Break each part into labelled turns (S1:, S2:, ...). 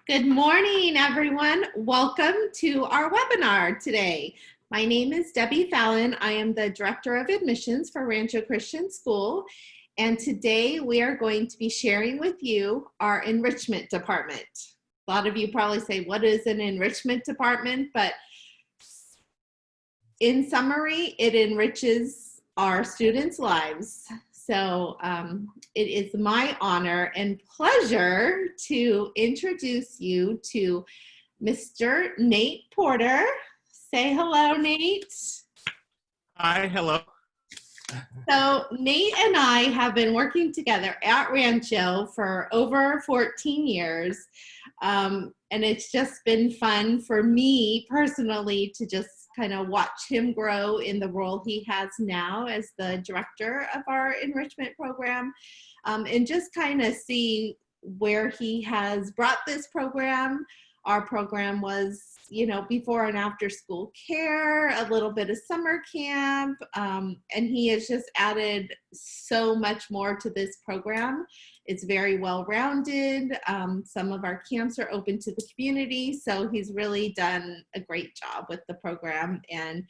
S1: Good morning, everyone. Welcome to our webinar today. My name is Debbie Fallon. I am the Director of Admissions for Rancho Christian School. And today we are going to be sharing with you our enrichment department. A lot of you probably say, what is an enrichment department? But in summary, it enriches our students' lives. So it is my honor and pleasure to introduce you to Mr. Nate Porter. Say hello, Nate.
S2: Hi, hello.
S1: So Nate and I have been working together at Rancho for over 14 years. And it's just been fun for me personally to just kind of watch him grow in the role he has now as the director of our enrichment program, and just kind of see where he has brought this program. Our program was, before and after school care, a little bit of summer camp, and he has just added so much more to this program. It's very well-rounded. Some of our camps are open to the community, so he's really done a great job with the program. And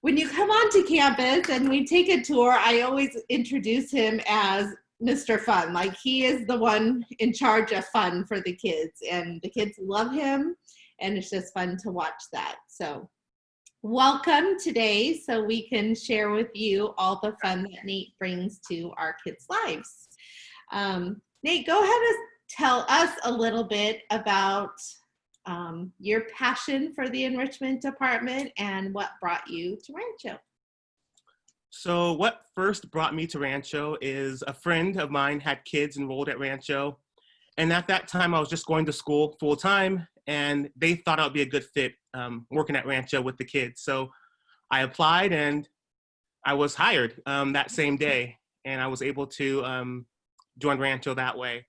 S1: when you come onto campus and we take a tour, I always introduce him as Mr. Fun. Like, he is the one in charge of fun for the kids, and the kids love him, and it's just fun to watch that. So welcome today, so we can share with you all the fun that Nate brings to our kids' lives. Nate, go ahead and tell us a little bit about your passion for the enrichment department and what brought you to Rancho.
S2: So what first brought me to Rancho is a friend of mine had kids enrolled at Rancho. And at that time, I was just going to school full time, and they thought I would be a good fit working at Rancho with the kids. So I applied and I was hired that same day, and I was able to join Rancho that way.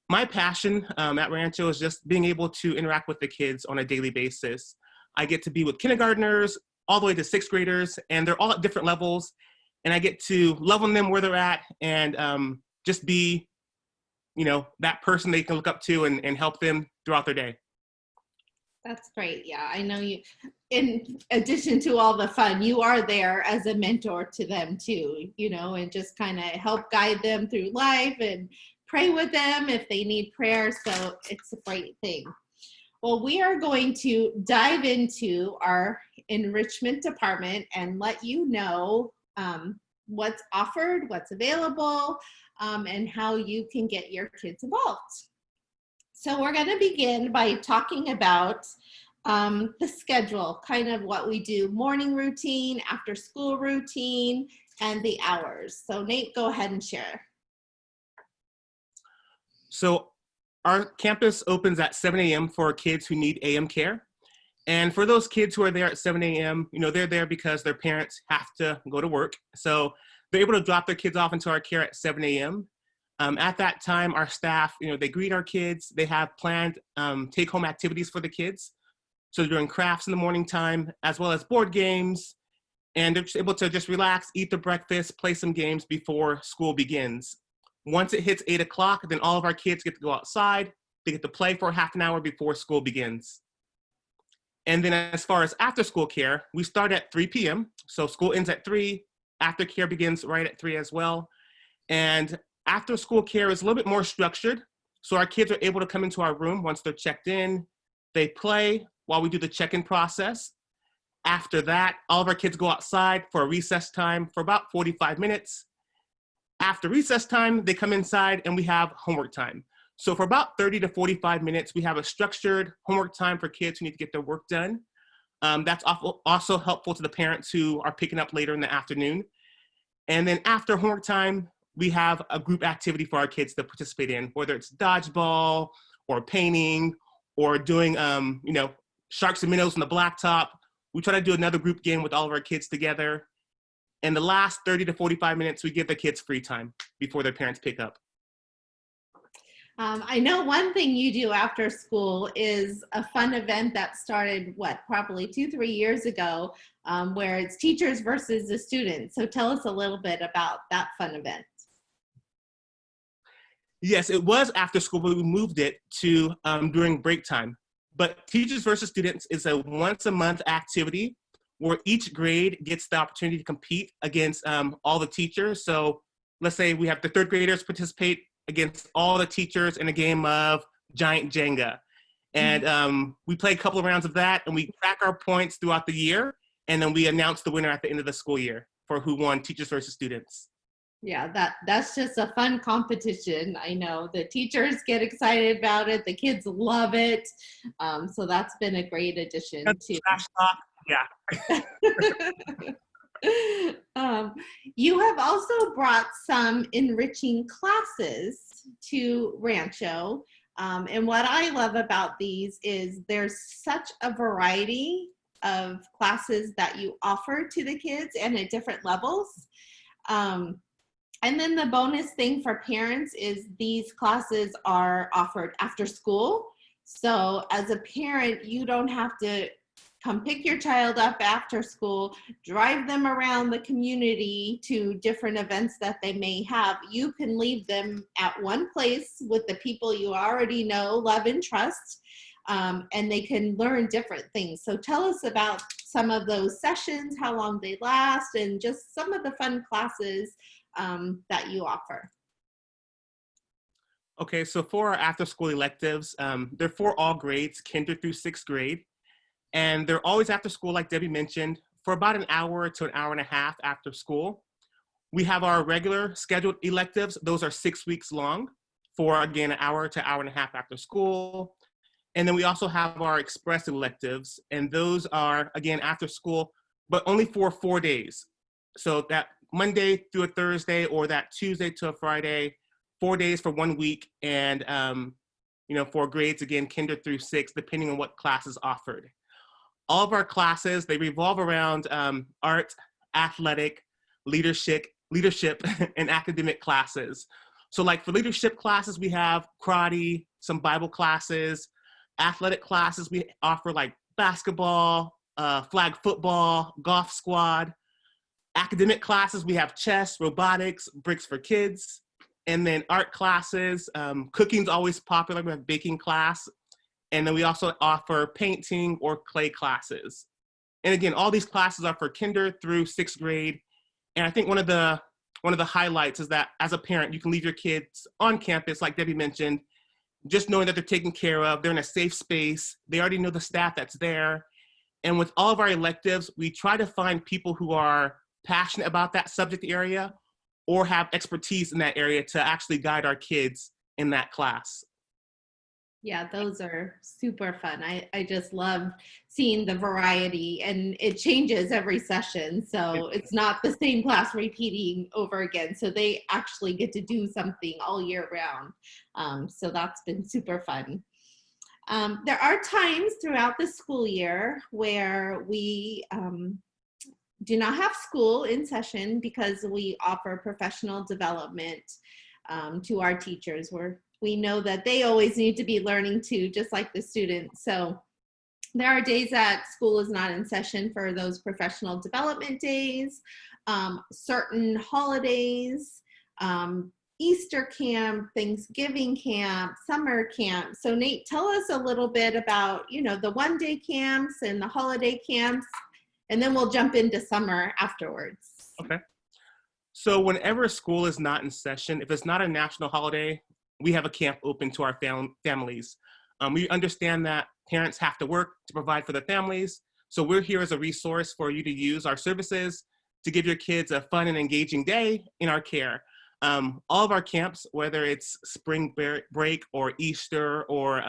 S2: My passion at Rancho is just being able to interact with the kids on a daily basis. I get to be with kindergartners all the way to sixth graders, and they're all at different levels, and I get to love on them where they're at and just be, that person they can look up to and help them throughout their day.
S1: That's great. Yeah, I know you, in addition to all the fun, you are there as a mentor to them too, and just kind of help guide them through life and pray with them if they need prayer. So it's a great thing. Well, we are going to dive into our enrichment department and let you know what's offered, what's available, and how you can get your kids involved. So we're going to begin by talking about the schedule, kind of what we do, morning routine, after school routine, and the hours. So Nate, go ahead and share.
S2: So our campus opens at 7 a.m. for kids who need AM care. And for those kids who are there at 7 a.m., they're there because their parents have to go to work. So they're able to drop their kids off into our care at 7 a.m. At that time, our staff, they greet our kids. They have planned take-home activities for the kids. So they're doing crafts in the morning time, as well as board games. And they're just able to just relax, eat their breakfast, play some games before school begins. Once it hits 8 o'clock, then all of our kids get to go outside. They get to play for half an hour before school begins. And then as far as after school care, we start at 3 p.m. So school ends at 3. After care begins right at 3 as well. And after school care is a little bit more structured. So our kids are able to come into our room once they're checked in. They play while we do the check-in process. After that, all of our kids go outside for a recess time for about 45 minutes. After recess time, they come inside and we have homework time. So for about 30 to 45 minutes, we have a structured homework time for kids who need to get their work done. That's also helpful to the parents who are picking up later in the afternoon. And then after homework time, we have a group activity for our kids to participate in, whether it's dodgeball or painting or doing, sharks and minnows on the blacktop. We try to do another group game with all of our kids together. And the last 30 to 45 minutes, we give the kids free time before their parents pick up.
S1: I know one thing you do after school is a fun event that started, probably 2-3 years ago, where it's teachers versus the students. So tell us a little bit about that fun event.
S2: Yes, it was after school, but we moved it to during break time. But Teachers versus Students is a once a month activity where each grade gets the opportunity to compete against all the teachers. So let's say we have the third graders participate against all the teachers in a game of giant Jenga. And we play a couple of rounds of that, and we track our points throughout the year, and then we announce the winner at the end of the school year for who won Teachers versus Students.
S1: Yeah, that's just a fun competition. I know the teachers get excited about it. The kids love it. So that's been a great addition
S2: That's
S1: to.
S2: trash talk. Yeah.
S1: You have also brought some enriching classes to Rancho. And what I love about these is there's such a variety of classes that you offer to the kids and at different levels. And then the bonus thing for parents is these classes are offered after school. So as a parent, you don't have to come pick your child up after school, drive them around the community to different events that they may have. You can leave them at one place with the people you already know, love, and trust, and they can learn different things. So tell us about some of those sessions, how long they last, and just some of the fun classes that you offer.
S2: Okay, so for our after-school electives, they're for all grades, kinder through sixth grade. And they're always after school, like Debbie mentioned, for about an hour to an hour and a half after school. We have our regular scheduled electives. Those are 6 weeks long for, again, an hour to hour and a half after school. And then we also have our express electives, and those are, again, after school, but only for 4 days. So that Monday through a Thursday, or that Tuesday to a Friday, 4 days for 1 week, and for grades, again, kinder through six, depending on what class is offered. All of our classes, they revolve around art, athletic, leadership, and academic classes. So like for leadership classes, we have karate, some Bible classes. Athletic classes, we offer like basketball, flag football, golf squad. Academic classes, we have chess, robotics, bricks for kids. And then art classes, cooking's always popular. We have baking class. And then we also offer painting or clay classes. And again, all these classes are for kinder through sixth grade. And I think one of the highlights is that as a parent, you can leave your kids on campus, like Debbie mentioned, just knowing that they're taken care of, they're in a safe space, they already know the staff that's there. And with all of our electives, we try to find people who are passionate about that subject area or have expertise in that area to actually guide our kids in that class.
S1: Yeah, those are super fun. I just love seeing the variety, and it changes every session. So it's not the same class repeating over again. So they actually get to do something all year round. So that's been super fun. There are times throughout the school year where we do not have school in session because we offer professional development to our teachers. We know that they always need to be learning too, just like the students. So there are days that school is not in session for those professional development days, certain holidays, Easter camp, Thanksgiving camp, summer camp. So Nate, tell us a little bit about, the one-day camps and the holiday camps, and then we'll jump into summer afterwards.
S2: Okay. So whenever school is not in session, if it's not a national holiday, we have a camp open to our families. We understand that parents have to work to provide for their families. So we're here as a resource for you to use our services to give your kids a fun and engaging day in our care. All of our camps, whether it's spring break or Easter or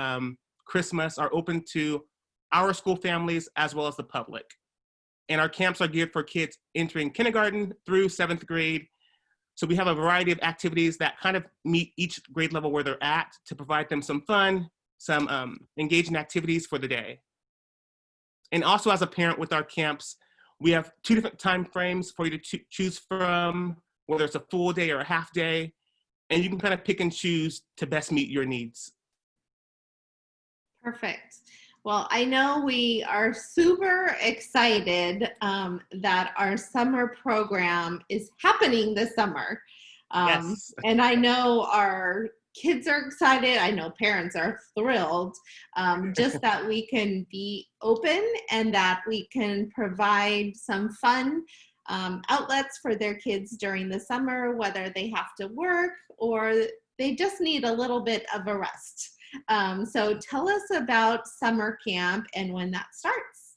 S2: Christmas, are open to our school families as well as the public. And our camps are geared for kids entering kindergarten through seventh grade. So we have a variety of activities that kind of meet each grade level where they're at to provide them some fun, some engaging activities for the day. And also as a parent with our camps, we have 2 different time frames for you to choose from, whether it's a full day or a half day, and you can kind of pick and choose to best meet your needs.
S1: Perfect. Well, I know we are super excited that our summer program is happening this summer.
S2: Yes.
S1: And I know our kids are excited. I know parents are thrilled, just that we can be open and that we can provide some fun outlets for their kids during the summer, whether they have to work or they just need a little bit of a rest. So tell us about summer camp and when that starts.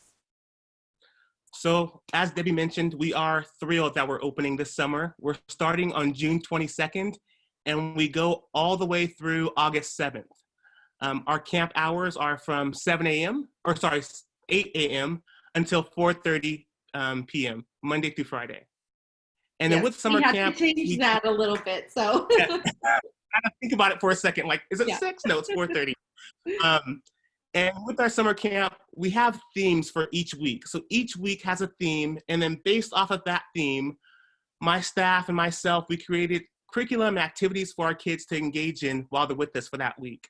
S2: So as Debbie mentioned, we are thrilled that we're opening this summer. We're starting on June 22nd, and we go all the way through August 7th. Our camp hours are from 8 a.m. until 4:30 p.m., Monday through Friday. And then
S1: Yes,
S2: with summer
S1: we had
S2: camp,
S1: to change that a little bit. So
S2: yeah, I had to think about it for a second. Like, is it
S1: yeah,
S2: 6? No, it's 4:30. And with our summer camp, we have themes for each week. So each week has a theme, and then based off of that theme, my staff and myself, we created curriculum activities for our kids to engage in while they're with us for that week.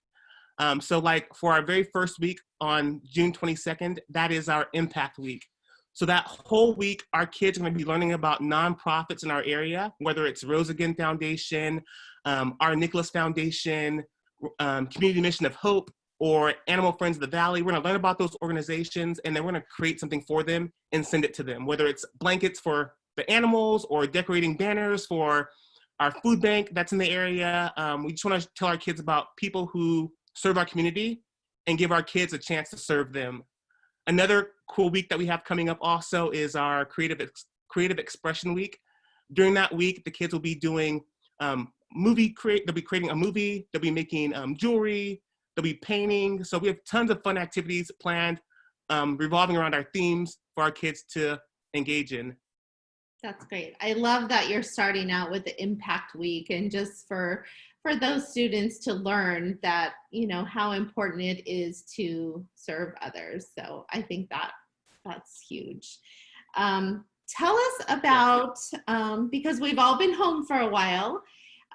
S2: So like for our very first week on June 22nd, that is our impact week. So that whole week, our kids are going to be learning about nonprofits in our area, whether it's Rose Again Foundation, our Nicholas Foundation, Community Mission of Hope, or Animal Friends of the Valley. We're going to learn about those organizations, and then we're going to create something for them and send it to them, whether it's blankets for the animals or decorating banners for our food bank that's in the area. We just want to tell our kids about people who serve our community and give our kids a chance to serve them. Another cool week that we have coming up also is our Creative Expression Week. During that week, the kids will be doing they'll be creating a movie, they'll be making jewelry, they'll be painting. So we have tons of fun activities planned revolving around our themes for our kids to engage in.
S1: that's great. I love that you're starting out with the impact week, and just for those students to learn that, you know, how important it is to serve others. So I think that that's huge. Tell us about, because we've all been home for a while,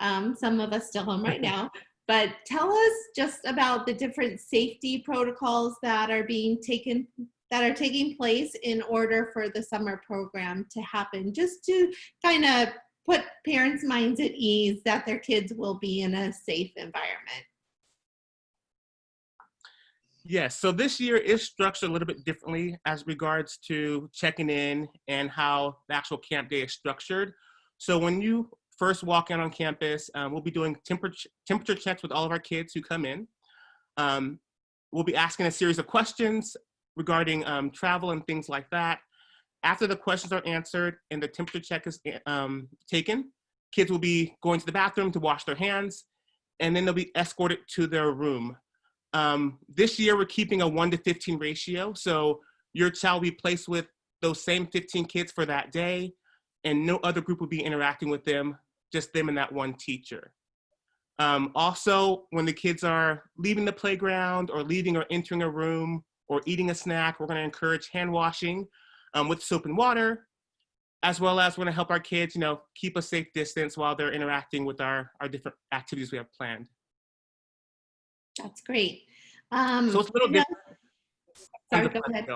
S1: some of us still home right now, but tell us just about the different safety protocols that are taking place in order for the summer program to happen, just to kind of put parents' minds at ease that their kids will be in a safe environment.
S2: Yes, so this year is structured a little bit differently as regards to checking in and how the actual camp day is structured. So when you first walk in on campus, we'll be doing temperature checks with all of our kids who come in. We'll be asking a series of questions regarding travel and things like that. After the questions are answered and the temperature check is taken, kids will be going to the bathroom to wash their hands, and then they'll be escorted to their room. This year, we're keeping a 1-to-15 ratio, so your child will be placed with those same 15 kids for that day, and no other group will be interacting with them, just them and that one teacher. Also, when the kids are leaving the playground or leaving or entering a room or eating a snack, we're going to encourage hand washing with soap and water, as well as we're going to help our kids, keep a safe distance while they're interacting with our different activities we have planned.
S1: That's great.
S2: So it's a little different.
S1: Sorry, go ahead.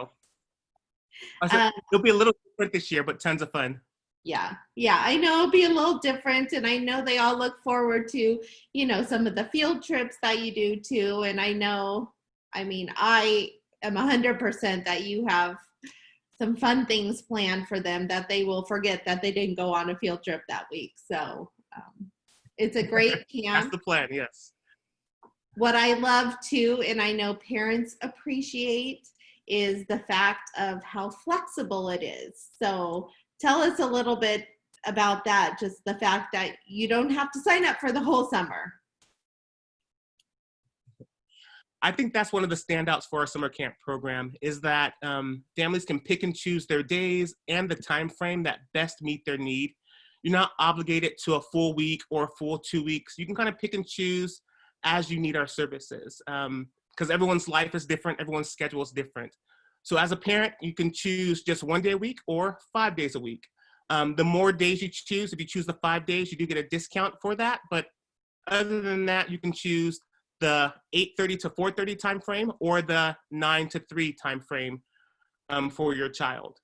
S2: I said, it'll be a little different this year, but tons of fun.
S1: Yeah, I know it'll be a little different, and I know they all look forward to, some of the field trips that you do too. And I am 100% that you have some fun things planned for them that they will forget that they didn't go on a field trip that week. So it's a great camp.
S2: That's the plan, yes.
S1: What I love too, and I know parents appreciate, is the fact of how flexible it is. So tell us a little bit about that, just the fact that you don't have to sign up for the whole summer.
S2: I think that's one of the standouts for our summer camp program, is that families can pick and choose their days and the time frame that best meet their need. You're not obligated to a full week or a full 2 weeks. You can kind of pick and choose as you need our services, because everyone's life is different, everyone's schedule is different. So as a parent, you can choose just 1 day a week or 5 days a week. The more days you choose, if you choose the 5 days, you do get a discount for that. But other than that, you can choose the 8:30 to 4:30 time frame or the 9 to 3 time frame for your child.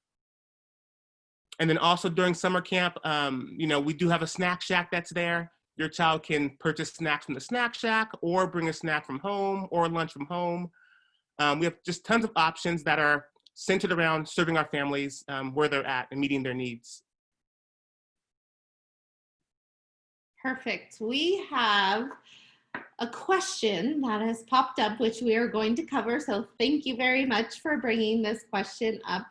S2: And then also during summer camp, we do have a snack shack that's there. your child can purchase snacks from the snack shack or bring a snack from home or lunch from home. We have just tons of options that are centered around serving our families where they're at and meeting their needs.
S1: Perfect. We have a question that has popped up, which we are going to cover. So thank you very much for bringing this question up.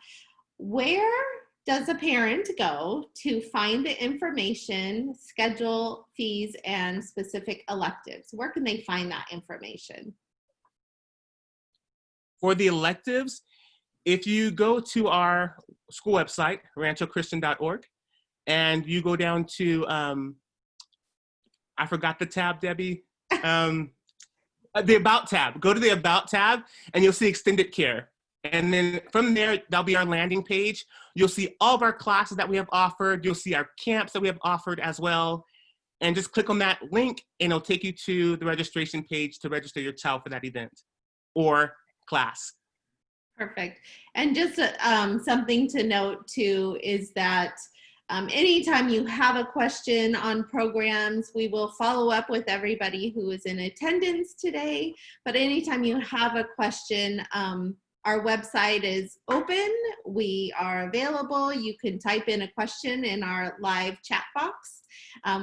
S1: Where does a parent go to find the information, schedule, fees, and specific electives? Where can they find that information?
S2: For the electives, if you go to our school website, ranchochristian.org, and you go down to, I forgot the tab, Debbie, the About tab. Go to the About tab, and you'll see Extended Care. And then from there, that'll be our landing page. You'll see all of our classes that we have offered. You'll see our camps that we have offered as well. And just click on that link, and it'll take you to the registration page to register your child for that event or class.
S1: Perfect. And just something to note too is that anytime you have a question on programs, we will follow up with everybody who is in attendance today. But anytime you have a question, our website is open. We are available. You can type in a question in our live chat box.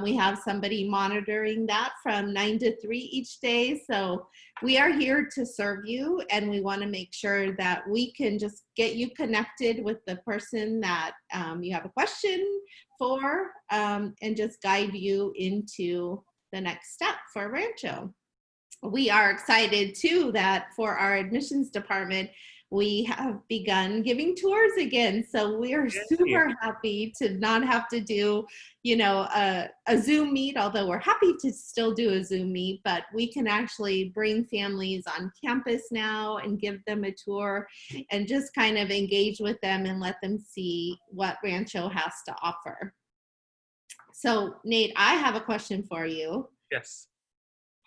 S1: We have somebody monitoring that from 9 to 3 each day. So we are here to serve you, and we want to make sure that we can just get you connected with the person that you have a question for, and just guide you into the next step for Rancho. We are excited too that for our admissions department, we have begun giving tours again. So we are super happy to not have to do, a Zoom meet, although we're happy to still do a Zoom meet, but we can actually bring families on campus now and give them a tour and just kind of engage with them and let them see what Rancho has to offer. So Nate, I have a question for you.
S2: Yes.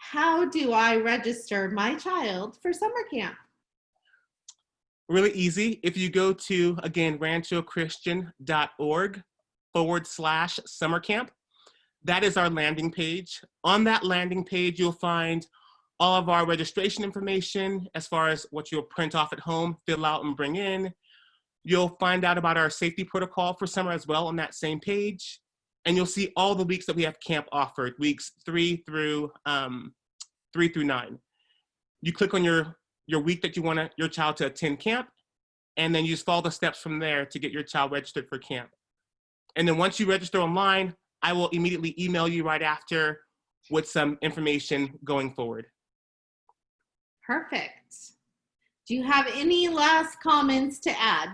S1: How do I register my child for summer camp?
S2: Really easy. If you go to, again, ranchochristian.org/summer camp, that is our landing page. On that landing page, you'll find all of our registration information as far as what you'll print off at home, fill out, and bring in. You'll find out about our safety protocol for summer as well on that same page. And you'll see all the weeks that we have camp offered, weeks 3 through 9. You click on your week that you want your child to attend camp, and then you just follow the steps from there to get your child registered for camp. And then once you register online, I will immediately email you right after with some information going forward.
S1: Perfect. Do you have any last comments to add?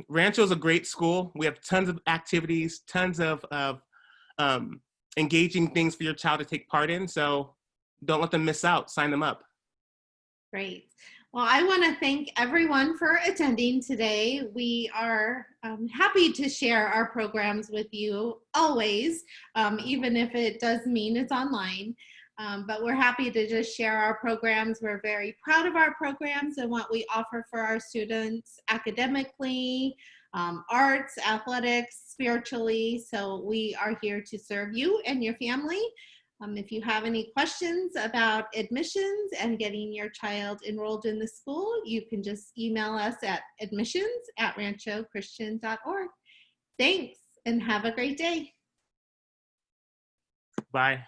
S2: Rancho is a great school. We have tons of activities, tons of engaging things for your child to take part in. So don't let them miss out. Sign them up.
S1: Great. Well, I want to thank everyone for attending today. We are happy to share our programs with you always, even if it does mean it's online. But we're happy to just share our programs. We're very proud of our programs and what we offer for our students academically, arts, athletics, spiritually. So we are here to serve you and your family. If you have any questions about admissions and getting your child enrolled in the school, you can just email us at admissions@ranchochristian.org. Thanks, and have a great day.
S2: Bye.